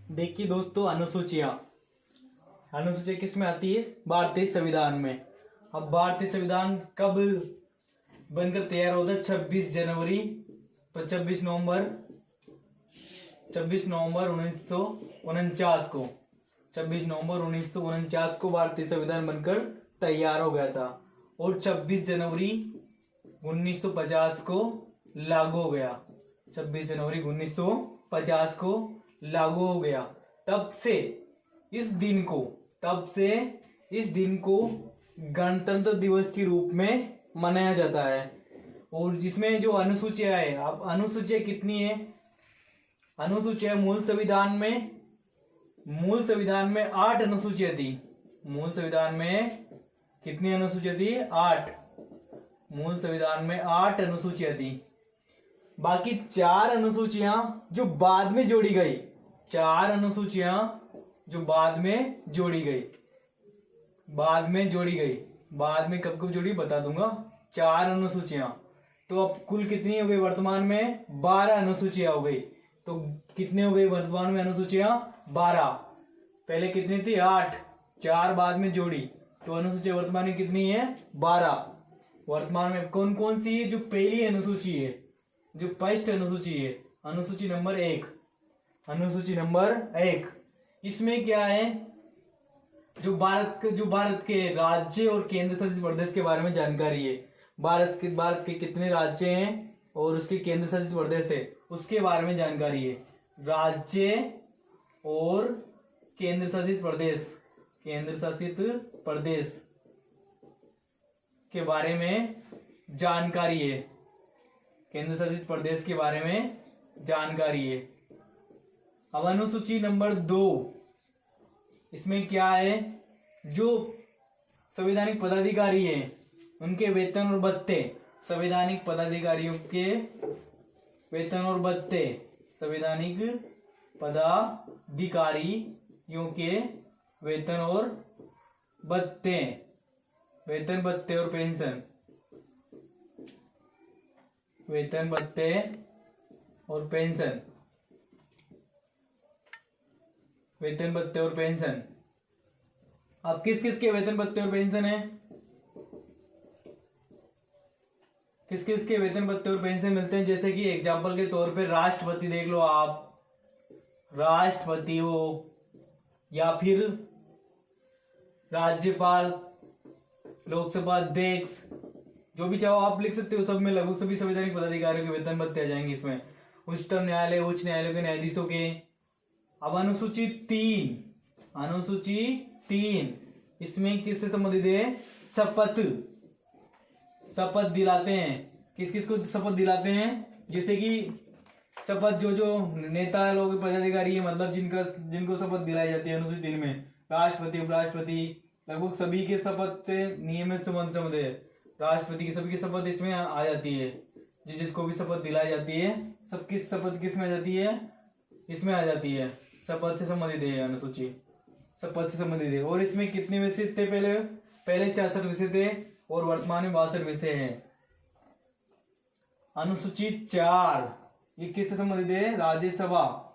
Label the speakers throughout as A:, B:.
A: देखिए दोस्तों, अनुसूचियाँ किस में आती है? भारतीय संविधान में। अब भारतीय संविधान कब बनकर तैयार होता है? 26 नवंबर 1949 को भारतीय संविधान बनकर तैयार हो गया था और 26 जनवरी 1950 को लागू हो गया। 26 जनवरी 1950 को लागू हो गया। तब से इस दिन को गणतंत्र दिवस के रूप में मनाया जाता है। और जिसमें जो अनुसूचियां है, अब अनुसूचियां कितनी है? अनुसूचियां मूल संविधान में 8 अनुसूचियां थी। मूल संविधान में कितनी अनुसूचियां थी? 8। मूल संविधान में 8 अनुसूचियां थी। बाकी 4 अनुसूचियां जो बाद में जोड़ी गई। 4 अनुसूचियां जो बाद में जोड़ी गई। बाद में कब जोड़ी बता दूंगा। 4 अनुसूचियां। तो अब कुल कितनी हो गई वर्तमान में? 12 अनुसूचियां हो गई। तो कितने हो गई वर्तमान में अनुसूचियां? 12। पहले कितनी थी? 8। 4 बाद में जोड़ी, तो अनुसूचियां वर्तमान में कितनी है? 12। वर्तमान में कौन कौन सी है? जो पहली अनुसूची है, जो फर्स्ट अनुसूची है, अनुसूची नंबर 1। इसमें क्या है? जो भारत के राज्य और केंद्र शासित प्रदेश के बारे में जानकारी है। भारत के कितने राज्य हैं और उसके केंद्र शासित प्रदेश है, उसके बारे में जानकारी है। राज्य और केंद्र शासित प्रदेश के बारे में जानकारी है। केंद्र शासित प्रदेश के बारे में जानकारी है। अब अनुसूची नंबर 2, इसमें क्या है? जो संवैधानिक पदाधिकारी हैं उनके वेतन और भत्ते। संवैधानिक पदाधिकारियों के वेतन और भत्ते। संवैधानिक पदाधिकारियों के वेतन और भत्ते। वेतन भत्ते और पेंशन। वेतन भत्ते और पेंशन। वेतन भत्ते और पेंशन। अब किस किस के वेतन भत्ते और पेंशन है? किस किस के वेतन भत्ते और पेंशन मिलते हैं? जैसे कि एग्जाम्पल के तौर पे राष्ट्रपति देख लो आप, राष्ट्रपति हो या फिर राज्यपाल, लोकसभा अध्यक्ष, जो भी चाहो आप लिख सकते हो। सब में लगभग सभी संवैधानिक पदाधिकारियों के वेतन भत्ते आ जाएंगे इसमें। उच्चतम न्यायालय, उच्च न्यायालय के न्यायाधीशों के। अब अनुसूची 3, इसमें किससे संबंधित है? शपथ दिलाते हैं। किस किस को शपथ दिलाते हैं? जैसे कि शपथ जो नेता लोग, पदाधिकारी है, मतलब जिनको शपथ दिलाई जाती है अनुसूची 3 में, राष्ट्रपति, उपराष्ट्रपति, लगभग सभी के शपथ से नियमित संबंध है। राष्ट्रपति की सभी की शपथ इसमें आ जाती है। जिसको भी शपथ दिलाई जाती है, सबकी शपथ किस में आ जाती है? इसमें आ जाती है। शपथ से संबंधित है अनुसूची, शपथ से संबंधित है। और इसमें कितने विषय थे? पहले 64 विषय थे और वर्तमान में 62 विषय हैं। अनुसूची 4, ये किससे संबंधित है? राज्यसभा।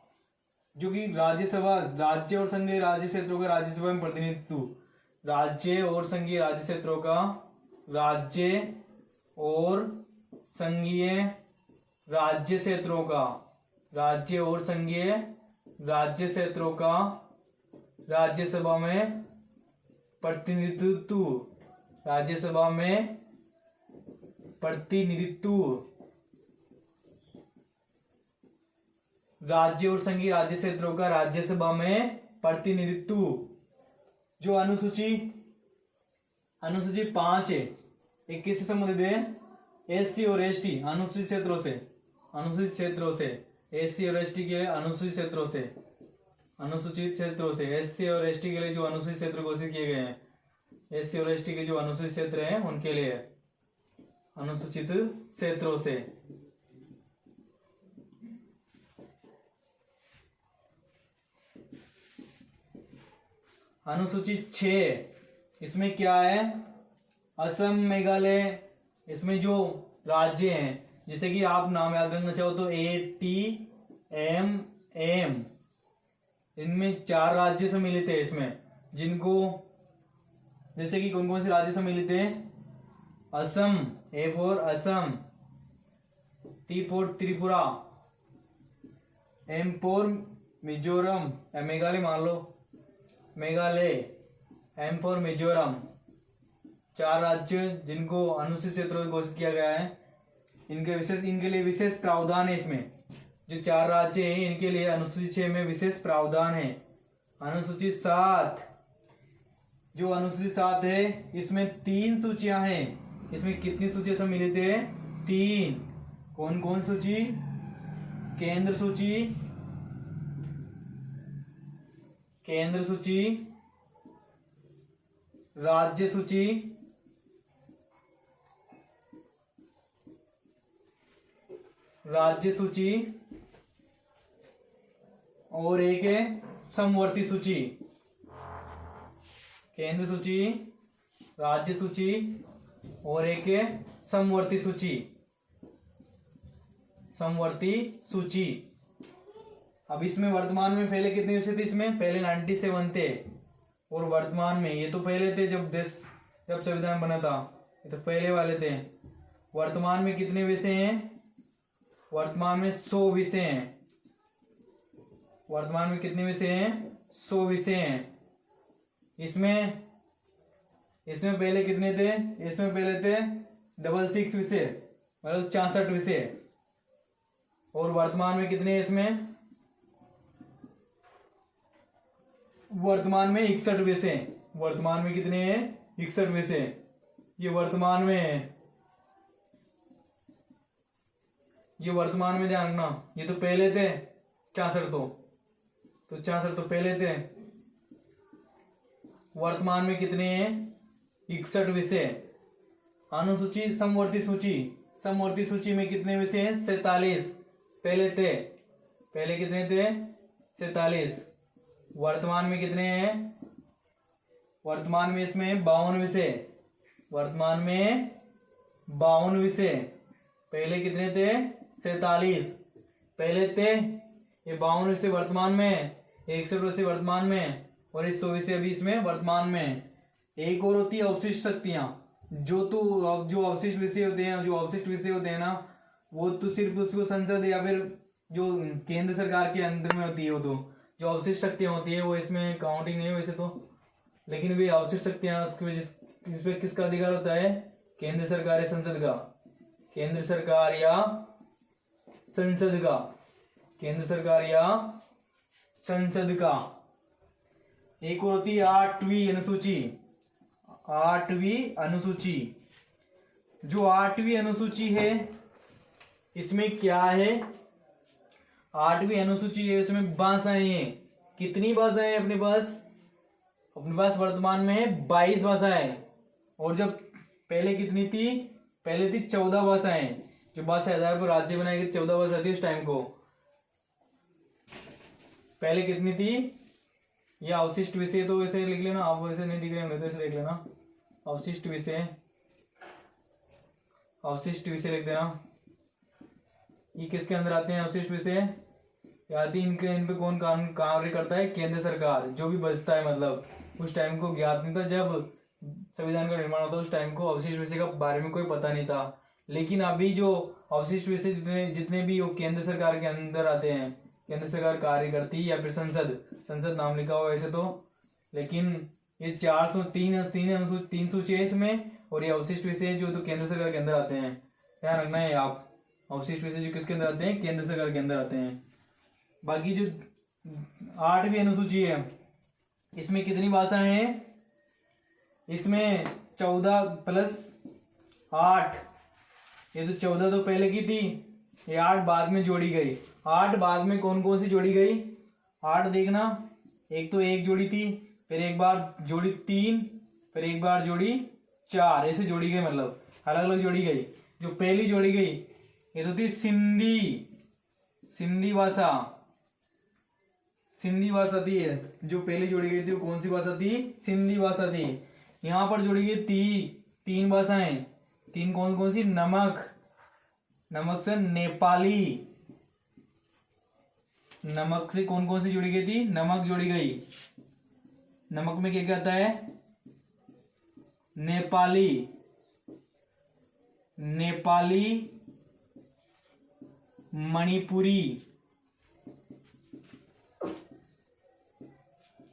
A: जो कि राज्य और संघीय राज्य क्षेत्रों का राज्यसभा में प्रतिनिधित्व। राज्य और संघीय राज्य क्षेत्रों का राज्यसभा में प्रतिनिधित्व। राज्य और संघीय राज्य क्षेत्रों का राज्यसभा में प्रतिनिधित्व। जो अनुसूची 5 है, एक किससे संबंधित है? एससी और एसटी अनुसूचित क्षेत्रों से। एससी और एसटी के अनुसूचित क्षेत्रों से। एससी और एसटी के लिए जो अनुसूचित क्षेत्र घोषित किए गए हैं, एससी और एसटी के जो अनुसूचित क्षेत्र हैं उनके लिए अनुसूचित क्षेत्रों से। अनुसूची 6, इसमें क्या है? असम, मेघालय, इसमें जो राज्य हैं, जैसे कि आप नाम याद रखना चाहो तो ATMM, इनमें 4 राज्य सम्मिलित है इसमें, जिनको जैसे कि कौन कौन से राज्य सम्मिलित है? Assam, A for Assam, T for Tripura, M for Mizoram, Meghalaya मान लो, मेघालय, एम फॉर मिजोरम। 4 राज्य जिनको अनुसूचित क्षेत्रों में घोषित किया गया है। इनके लिए विशेष प्रावधान है। इसमें जो 4 राज्य हैं इनके लिए अनुसूचित 6 में विशेष प्रावधान है। अनुसूचित 7, जो अनुसूचित 7 है इसमें 3 सूचियां हैं। इसमें कितनी सूचियां सम्मिलित है? 3। कौन कौन सूची? केंद्र सूची, केंद्र सूची, राज्य सूची, राज्य सूची और एक है समवर्ती सूची। केंद्र सूची, राज्य सूची और एक है समवर्ती सूची। समवर्ती सूची। अब इसमें वर्तमान में पहले कितने विषय थे? इसमें पहले 97 थे और वर्तमान में, ये तो पहले थे जब संविधान बना था, ये तो पहले वाले थे। वर्तमान में कितने विषय हैं? वर्तमान में 100 विषय हैं। वर्तमान में कितने विषय हैं? 100 विषय हैं। इसमें पहले कितने थे? इसमें पहले थे 66 विषय, मतलब 64 विषय। और वर्तमान में कितने हैं इसमें? वर्तमान में 61 विषय। वर्तमान में कितने हैं? 61 विषय। ये वर्तमान में है, ये वर्तमान में ध्यान रखना। ये तो पहले थे 64, तो 64 तो पहले थे। वर्तमान में कितने हैं? 61 विषय। अनुसूची समवर्ती सूची। समवर्ती सूची में कितने विषय हैं? 47 पहले थे। पहले कितने थे? 47। वर्तमान में कितने हैं? वर्तमान में इसमें 52 विषय। वर्तमान में 52 विषय। पहले कितने थे? 47 पहले थे। ये 52 विषय वर्तमान में, 61 विषय वर्तमान में और ये 100 विषय अभी इसमें वर्तमान में। एक और होती है अवशिष्ट शक्तियां। जो अवशिष्ट विषय होते हैं ना, वो तो सिर्फ उसको संसद या फिर जो केंद्र सरकार के अंदर में होती है। वो तो जो अवशिष्ट शक्तियां होती है वो इसमें काउंटिंग नहीं है वैसे तो, लेकिन वे अवशिष्ट शक्तियां इस पे किसका अधिकार होता है? केंद्र सरकार या संसद का। केंद्र सरकार या संसद का। केंद्र सरकार या संसद का। एक और होती है 8वीं अनुसूची। 8वीं अनुसूची। जो 8वीं अनुसूची है इसमें क्या है? 8वीं अनुसूची है, इसमें भाषाएं हैं। कितनी भाषाएं हैं अपने पास? अपने पास वर्तमान में 22 भाषाएं। और जब पहले कितनी थी? पहले थी 14 भाषाएं। जो भाषा आधार पर राज्य बनाए गए 14 भाषा थी उस टाइम को। पहले कितनी थी? ये अवशिष्ट विषय तो वैसे लिख लेना, आप वैसे नहीं दिख रहे होंगे तो ऐसे लिख लेना। अवशिष्ट विषय, अवशिष्ट विषय लिख देना। ये किसके अंदर आते हैं? अवशिष्ट विषय आती इन पे कौन कार्य करता है? केंद्र सरकार। जो भी बचता है, मतलब उस टाइम को ज्ञात नहीं था, जब संविधान का निर्माण होता उस टाइम को अवशिष्ट विषय का बारे में कोई पता नहीं था। लेकिन अभी जो अवशिष्ट विषय जितने भी वो केंद्र सरकार के अंदर आते हैं, केंद्र सरकार कार्य करती है या फिर संसद नाम लिखा हुआ ऐसे तो, लेकिन ये 3 सूची है इसमें। और ये अवशिष्ट विषय जो तो केंद्र सरकार के अंदर आते हैं, ध्यान रखना है आप। अवशिष्ट विषय जो किसके अंदर आते हैं? केंद्र सरकार के अंदर आते हैं। बाकी जो 8वीं अनुसूची है इसमें कितनी भाषाएं हैं? इसमें 14 + 8। ये तो 14 तो पहले की थी, ये 8 बाद में जोड़ी गई। 8 बाद में कौन कौन सी जोड़ी गई? 8 देखना, एक तो 1 जोड़ी थी, फिर एक बार जोड़ी 3, फिर एक बार जोड़ी 4, ऐसे जोड़ी गई, मतलब अलग अलग जोड़ी गई। जो पहली जोड़ी गई ये तो थी सिंधी भाषा। सिंधी भाषा थी जो पहली जोड़ी गई थी, वो कौन सी भाषा थी? सिंधी भाषा थी। यहाँ पर जोड़ी गई 3 भाषाएं। 3 कौन कौन सी? नमक से नेपाली, नमक से कौन कौन सी जोड़ी गई थी? नमक जोड़ी गई। नमक में क्या क्या आता है? नेपाली, नेपाली, मणिपुरी,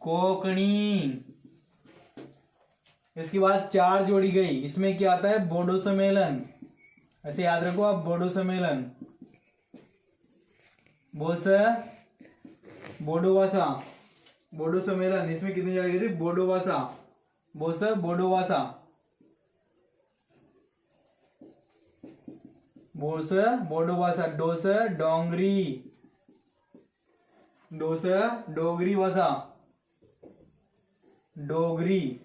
A: कोंकणी। इसके बाद 4 जोड़ी गई। इसमें क्या आता है? बोडो सम्मेलन। ऐसे याद रखो आप, बोडो सम्मेलन, बोडो भाषा, बोडो सम्मेलन। इसमें कितनी जोड़ी गई थी? बोडो भाषा, बोडो भाषा, बोडो भाषा, डोंगरी, डोगरी भाषा, डोगरी।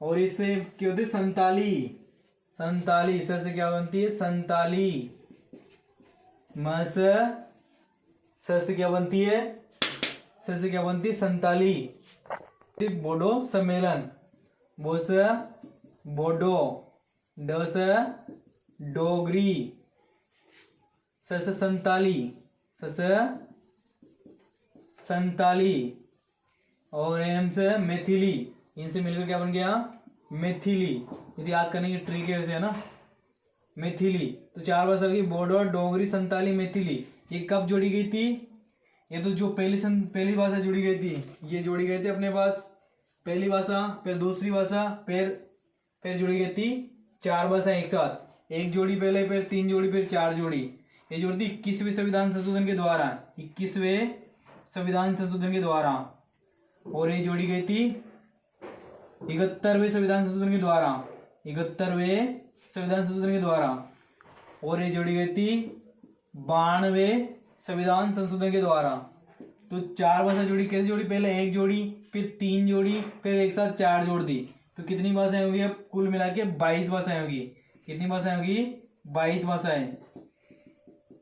A: और इससे क्या होती है? संताली, संताली। सर से क्या बनती है? संताली। सर से क्या बनती है? सर से क्या बनती है? संताली। बोडो सम्मेलन, बोडो, डोगरी, संताली, संताली। और एम से मैथिली। इनसे मिलकर क्या बन गया? मैथिली। यदि याद करने की ट्रिक है वैसे, है ना, मैथिली। तो 4 भाषा की, बोडो, डोगरी, संताली, मैथिली। ये कब जोड़ी गई थी? ये तो जो पहली भाषा जोड़ी गई थी, ये जोड़ी गई थी अपने पास। पहली भाषा, फिर दूसरी भाषा, फिर जोड़ी गई थी 4 भाषा एक साथ। एक जोड़ी पहले, फिर 3 जोड़ी, फिर 4 जोड़ी। ये जोड़ी थी 21वें संविधान संशोधन के द्वारा, 21वें संविधान संशोधन के द्वारा। और ये जोड़ी गई थी 71वें संविधान संशोधन के द्वारा, 71वें संविधान संशोधन के द्वारा। और ये जोड़ी गई थी 92वें संविधान संशोधन के द्वारा। तो 4 भाषा जोड़ी। कैसे जोड़ी? पहले 1 जोड़ी, फिर 3 जोड़ी, फिर एक साथ 4 जोड़ दी। तो कितनी भाषाएं होगी? अब कुल मिला के 22 भाषाएं होगी। कितनी भाषाएं होगी? 22 भाषाएं।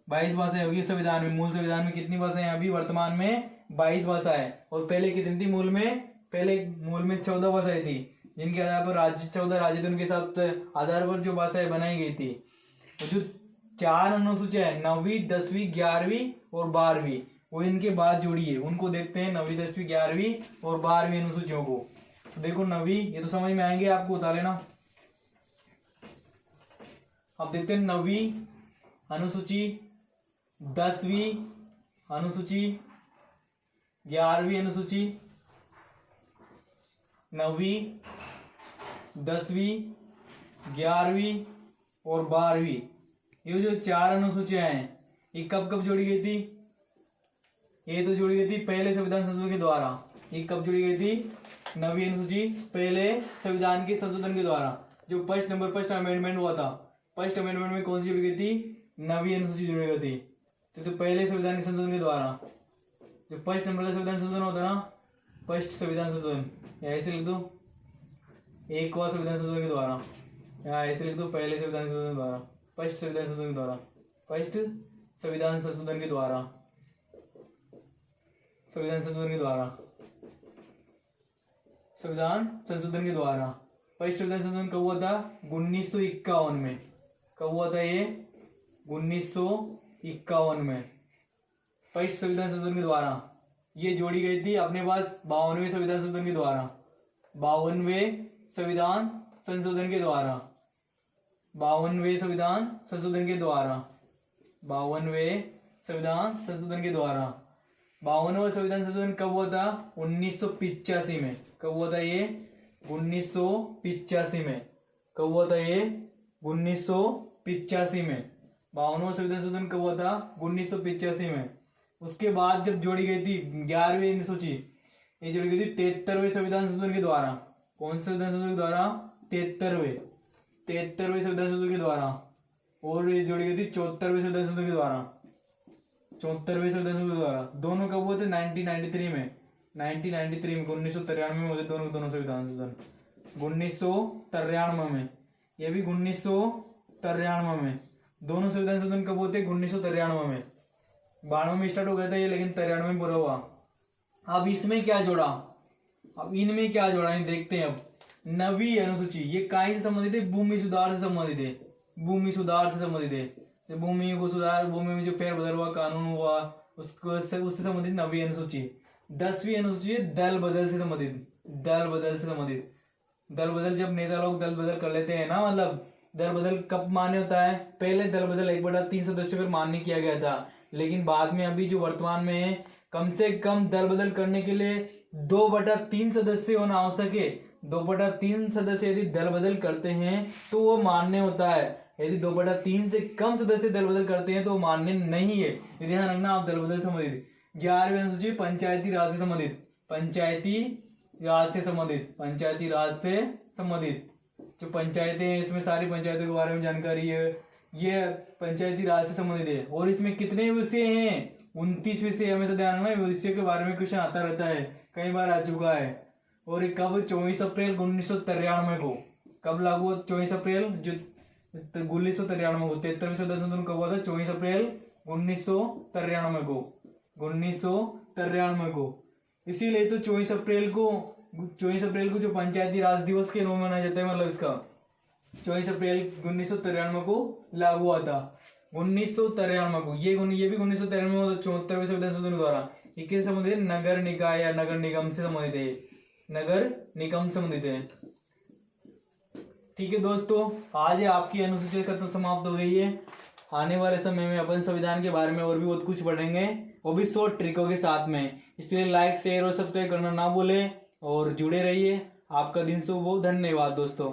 A: 22 भाषाएं होगी संविधान में। मूल संविधान में कितनी भाषाएं? अभी वर्तमान में 22 भाषाएं। और पहले कितनी थी मूल में? पहले मूल में 14 भाषाएं थी, जिनके आधार पर 14 राज्य थे, उनके साथ आधार पर जो भाषाएं बनाई गई थी। तो जो 4 अनुसूचियां है, 9वीं, 10वीं, 11वीं और 12वीं, वो इनके बाद जोड़ी है। उनको देखते हैं, 9वीं, 10वीं, 11वीं और 12वीं अनुसूचियों को। तो देखो 9वीं, ये तो समझ में आएंगे आपको, उतार लेना। अब देखते हैं 9वीं अनुसूची, 10वीं अनुसूची, 11वीं अनुसूची, 9वीं, 10वीं, 11वीं और 12वीं। ये जो 4 अनुसूचियां हैं, ये कब कब जोड़ी गई थी? ये तो जोड़ी गई थी पहले संविधान संशोधन के द्वारा। ये कब जोड़ी गई थी? 9वीं अनुसूची पहले संविधान के संशोधन के द्वारा, जो फर्स्ट अमेंडमेंट हुआ था। फर्स्ट अमेंडमेंट में कौन सी जोड़ी गई थी? 9वीं अनुसूची जोड़ी गई थी। तो पहले संविधान के संशोधन के द्वारा, जो फर्स्ट नंबर का संविधान संशोधन होता है ना, फर्स्ट संविधान संशोधन, ऐसे लिख दो, एक और संविधान संशोधन के द्वारा, यहाँ ऐसे लिख दो, पहले संविधान संशोधन के द्वारा, फर्स्ट संविधान संशोधन के द्वारा, फर्स्ट संविधान संशोधन के द्वारा, संविधान संशोधन के द्वारा, संविधान संशोधन के द्वारा। फर्स्ट संविधान संशोधन कब हुआ था? 1951 में। कब हुआ था ये? 1951 में फर्स्ट संविधान संशोधन के द्वारा। ये जोड़ी गई थी अपने पास 52वें संविधान संशोधन के द्वारा, 52वें संविधान संशोधन के द्वारा, 52वें संविधान संशोधन के द्वारा, 52वें संविधान संशोधन के द्वारा। 52वां संविधान संशोधन कब हुआ था? 1985 में। कब हुआ था ये? 1985 में। कब हुआ था ये? 1985 में। 52वां संविधान संशोधन कब हुआ था? 1985 में। उसके बाद जब जोड़ी गई थी 11वीं अनुसूची, ये जोड़ी गई थी 73वें संविधान संशोधन के द्वारा। कौन से संविधान संशोधन के द्वारा? 73वें संविधान संशोधन के द्वारा। और ये जोड़ी गई थी 74वें संविधान संशोधन के द्वारा, 74वें संविधान संशोधन के द्वारा। दोनों कब हुए थे? 1993 में। 1993 में, 1993 में होते दोनों संविधान संशोधन, 1993 में। ये भी 1993 में। दोनों संविधान संशोधन कब होते? 1993 में। 92 में स्टार्ट हो गया था ये, लेकिन 93 में पूरा हुआ। अब इसमें क्या जोड़ा? अब इनमें क्या जोड़ा है देखते हैं। अब 9वीं अनुसूची, ये कहीं से संबंधित है? भूमि सुधार से संबंधित है। भूमि सुधार से संबंधित है। भूमि को सुधार, भूमि में जो फेरबदल हुआ, कानून हुआ, उससे संबंधित 9वीं अनुसूची। 10वीं अनुसूची दल बदल से संबंधित, दल बदल से संबंधित। दल बदल, जब नेता लोग दल बदल कर लेते हैं ना, मतलब दल बदल कब मान्य होता है? पहले दल बदल 1/3 सदस्यों पर मान्य किया गया था, लेकिन बाद में अभी जो वर्तमान में है, कम से कम दल बदल करने के लिए 2/3 सदस्य होना आवश्यक है। 2/3 सदस्य यदि दल बदल करते हैं तो वो मान्य होता है। यदि 2/3 से कम सदस्य दल बदल करते हैं तो वो मान्य नहीं है। ये ध्यान रखना आप दल बदल संबंधित। 11वीं अनुसूची पंचायती राज से संबंधित, पंचायती राज से संबंधित, पंचायती राज से संबंधित। जो पंचायतें हैं, इसमें सारी पंचायतों के बारे में जानकारी है, ये पंचायती राज से संबंधित है। और इसमें कितने विषय हैं? 29 विषय। हमेशा ध्यान रखना, विषय के बारे में क्वेश्चन आता रहता है, कई बार आ चुका है। और ये कब? 24 अप्रैल 1993 को। कब लागू हुआ? 24 अप्रैल जो 1993 को। 73वें संशोधन कब हुआ था? 24 अप्रैल 1993 को, 1993 को। इसीलिए तो 24 अप्रैल को जो पंचायती राज दिवस के रूप में मनाया जाता है, मतलब इसका 24 अप्रैल 1993 को लागू हुआ था। 1993 को। ये भी 1993 में 74वें संशोधन द्वारा। ये किससे संबंधित है? नगर निकाय या नगर निगम से संबंधित है, नगर निगम से संबंधित है। ठीक है दोस्तों, आज आपकी अनुसूची खत्म समाप्त हो गई है। आने वाले समय में अपन संविधान के बारे में और भी बहुत कुछ पढ़ेंगे, वो भी शॉर्ट ट्रिकों के साथ में। इसलिए लाइक, शेयर और सब्सक्राइब करना ना भूलें और जुड़े रहिए। आपका दिन शुभ हो। धन्यवाद दोस्तों।